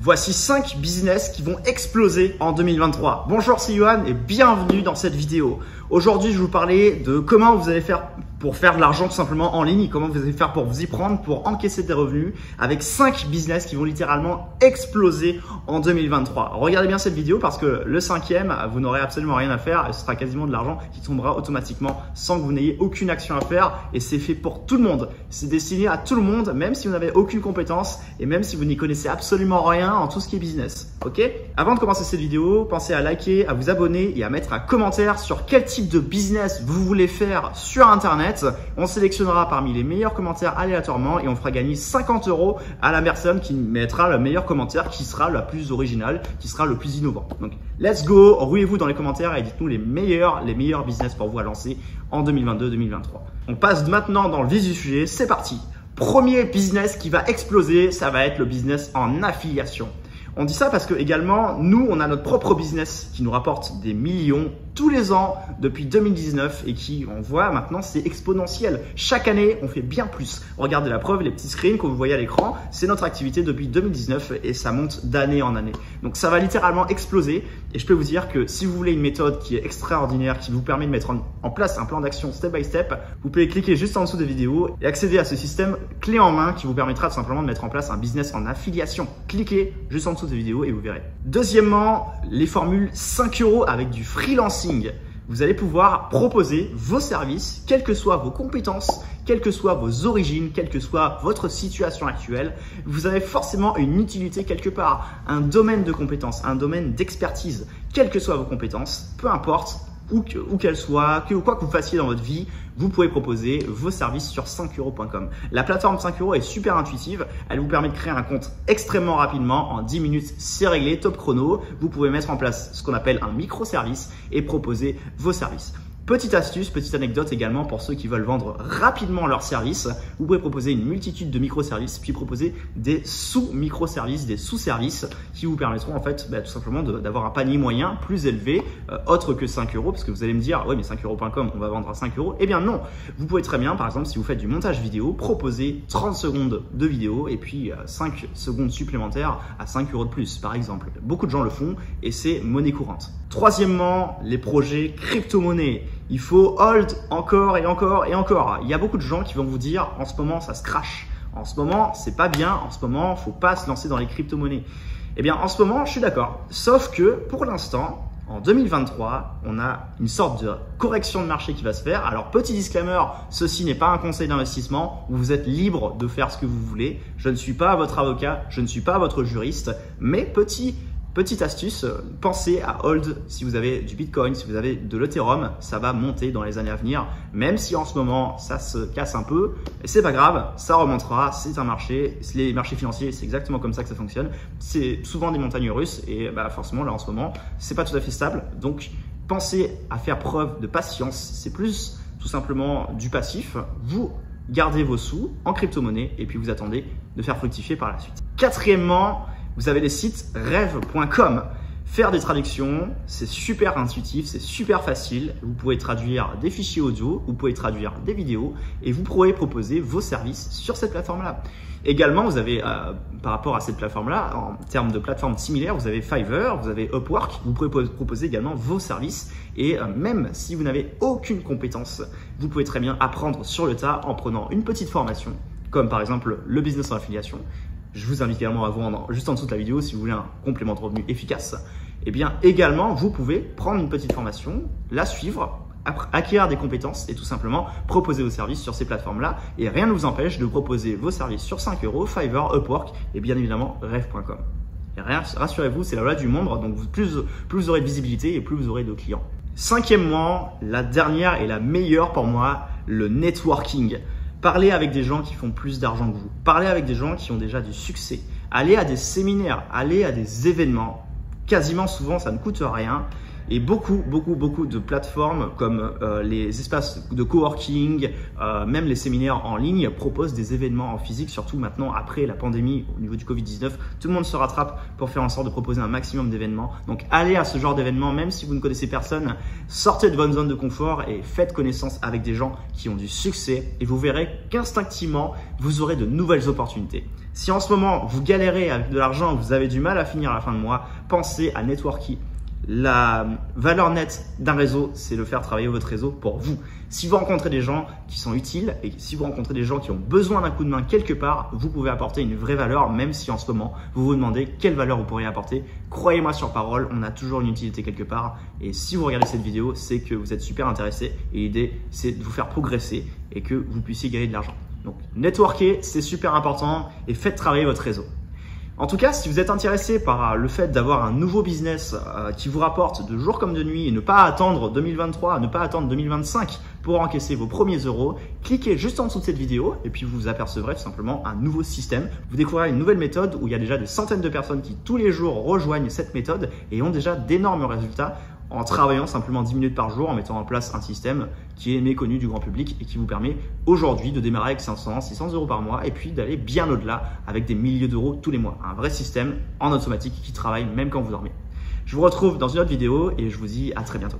Voici 5 business qui vont exploser en 2023. Bonjour, c'est Johan et bienvenue dans cette vidéo. Aujourd'hui, je vais vous parler de comment vous allez faire pour faire de l'argent tout simplement en ligne, comment vous allez faire pour vous y prendre, pour encaisser des revenus avec 5 business qui vont littéralement exploser en 2023. Regardez bien cette vidéo parce que le 5e, vous n'aurez absolument rien à faire et ce sera quasiment de l'argent qui tombera automatiquement sans que vous n'ayez aucune action à faire et c'est fait pour tout le monde. C'est destiné à tout le monde, même si vous n'avez aucune compétence et même si vous n'y connaissez absolument rien en tout ce qui est business. Ok? Avant de commencer cette vidéo, pensez à liker, à vous abonner et à mettre un commentaire sur quel type de business vous voulez faire sur Internet. On sélectionnera parmi les meilleurs commentaires aléatoirement et on fera gagner 50 € à la personne qui mettra le meilleur commentaire, qui sera la plus originale, qui sera le plus innovant. Donc, let's go, ruez-vous dans les commentaires et dites-nous les meilleurs business pour vous à lancer en 2022-2023. On passe maintenant dans le vif du sujet, c'est parti. Premier business qui va exploser, ça va être le business en affiliation. On dit ça parce que également, nous, on a notre propre business qui nous rapporte des millions tous les ans depuis 2019 et qui, on voit maintenant, c'est exponentiel. Chaque année, on fait bien plus. Regardez la preuve, les petits screens que vous voyez à l'écran, c'est notre activité depuis 2019 et ça monte d'année en année. Donc, ça va littéralement exploser et je peux vous dire que si vous voulez une méthode qui est extraordinaire, qui vous permet de mettre en place un plan d'action step by step, vous pouvez cliquer juste en dessous des vidéos et accéder à ce système clé en main qui vous permettra tout simplement de mettre en place un business en affiliation. Cliquez juste en dessous des vidéos et vous verrez. Deuxièmement, les formules 5 € avec du freelancing. Vous allez pouvoir proposer vos services, quelles que soient vos compétences, quelles que soient vos origines, quelle que soit votre situation actuelle. Vous avez forcément une utilité quelque part, un domaine de compétences, un domaine d'expertise, quelles que soient vos compétences, peu importe où qu'elles soient, quoi que vous fassiez dans votre vie, vous pouvez proposer vos services sur 5euros.com. La plateforme 5 € est super intuitive. Elle vous permet de créer un compte extrêmement rapidement. En 10 minutes, c'est réglé, top chrono. Vous pouvez mettre en place ce qu'on appelle un microservice et proposer vos services. Petite astuce, petite anecdote également pour ceux qui veulent vendre rapidement leurs services. Vous pouvez proposer une multitude de microservices puis proposer des sous-microservices, des sous-services qui vous permettront en fait tout simplement d'avoir un panier moyen plus élevé, autre que 5 € parce que vous allez me dire ouais mais 5euros.com on va vendre à 5 €. Eh bien non, vous pouvez très bien par exemple si vous faites du montage vidéo, proposer 30 secondes de vidéo et puis 5 secondes supplémentaires à 5 € de plus par exemple. Beaucoup de gens le font et c'est monnaie courante. Troisièmement, les projets crypto-monnaies. Il faut hold encore et encore et encore. Il y a beaucoup de gens qui vont vous dire en ce moment ça se crache. En ce moment c'est pas bien. En ce moment faut pas se lancer dans les crypto-monnaies. Eh bien en ce moment je suis d'accord. Sauf que pour l'instant en 2023 on a une sorte de correction de marché qui va se faire. Alors petit disclaimer, ceci n'est pas un conseil d'investissement où vous êtes libre de faire ce que vous voulez. Je ne suis pas votre avocat, je ne suis pas votre juriste, mais petite astuce, pensez à hold si vous avez du Bitcoin, si vous avez de l'Ethereum, ça va monter dans les années à venir, même si en ce moment ça se casse un peu, et c'est pas grave, ça remontera, c'est un marché, les marchés financiers c'est exactement comme ça que ça fonctionne, c'est souvent des montagnes russes et forcément là en ce moment c'est pas tout à fait stable, donc pensez à faire preuve de patience, c'est plus tout simplement du passif, vous gardez vos sous en crypto-monnaie et puis vous attendez de faire fructifier par la suite. Quatrièmement, vous avez les sites rêve.com. Faire des traductions, c'est super intuitif, c'est super facile. Vous pouvez traduire des fichiers audio, vous pouvez traduire des vidéos et vous pourrez proposer vos services sur cette plateforme-là. Également, vous avez, par rapport à cette plateforme-là, en termes de plateformes similaires, vous avez Fiverr, vous avez Upwork. Vous pouvez proposer également vos services et même si vous n'avez aucune compétence, vous pouvez très bien apprendre sur le tas en prenant une petite formation, comme par exemple le business en affiliation. Je vous invite également à vous rendre juste en dessous de la vidéo si vous voulez un complément de revenu efficace. Et bien également, vous pouvez prendre une petite formation, la suivre, acquérir des compétences et tout simplement proposer vos services sur ces plateformes-là. Et rien ne vous empêche de proposer vos services sur 5 €, Fiverr, Upwork et bien évidemment rêve.com. Et rassurez-vous, c'est la loi du monde, donc plus vous aurez de visibilité et plus vous aurez de clients. Cinquièmement, la dernière et la meilleure pour moi, le networking. Parlez avec des gens qui font plus d'argent que vous. Parlez avec des gens qui ont déjà du succès. Allez à des séminaires, allez à des événements. Quasiment souvent, ça ne coûte rien. et beaucoup de plateformes comme les espaces de coworking, même les séminaires en ligne proposent des événements en physique, surtout maintenant après la pandémie au niveau du Covid-19. Tout le monde se rattrape pour faire en sorte de proposer un maximum d'événements. Donc allez à ce genre d'événements, même si vous ne connaissez personne, sortez de votre zone de confort et faites connaissance avec des gens qui ont du succès et vous verrez qu'instinctivement, vous aurez de nouvelles opportunités. Si en ce moment, vous galérez avec de l'argent, vous avez du mal à finir à la fin de mois, pensez à networker. La valeur nette d'un réseau, c'est de faire travailler votre réseau pour vous. Si vous rencontrez des gens qui sont utiles et si vous rencontrez des gens qui ont besoin d'un coup de main quelque part, vous pouvez apporter une vraie valeur, même si en ce moment, vous vous demandez quelle valeur vous pourriez apporter. Croyez-moi sur parole, on a toujours une utilité quelque part. Et si vous regardez cette vidéo, c'est que vous êtes super intéressé et l'idée, c'est de vous faire progresser et que vous puissiez gagner de l'argent. Donc, networker, c'est super important et faites travailler votre réseau. En tout cas, si vous êtes intéressé par le fait d'avoir un nouveau business qui vous rapporte de jour comme de nuit et ne pas attendre 2023, ne pas attendre 2025 pour encaisser vos premiers euros, cliquez juste en dessous de cette vidéo et puis vous apercevrez tout simplement un nouveau système. Vous découvrirez une nouvelle méthode où il y a déjà des centaines de personnes qui tous les jours rejoignent cette méthode et ont déjà d'énormes résultats en travaillant simplement 10 minutes par jour, en mettant en place un système qui est méconnu du grand public et qui vous permet aujourd'hui de démarrer avec 500, 600 euros par mois et puis d'aller bien au-delà avec des milliers d'euros tous les mois. Un vrai système en automatique qui travaille même quand vous dormez. Je vous retrouve dans une autre vidéo et je vous dis à très bientôt.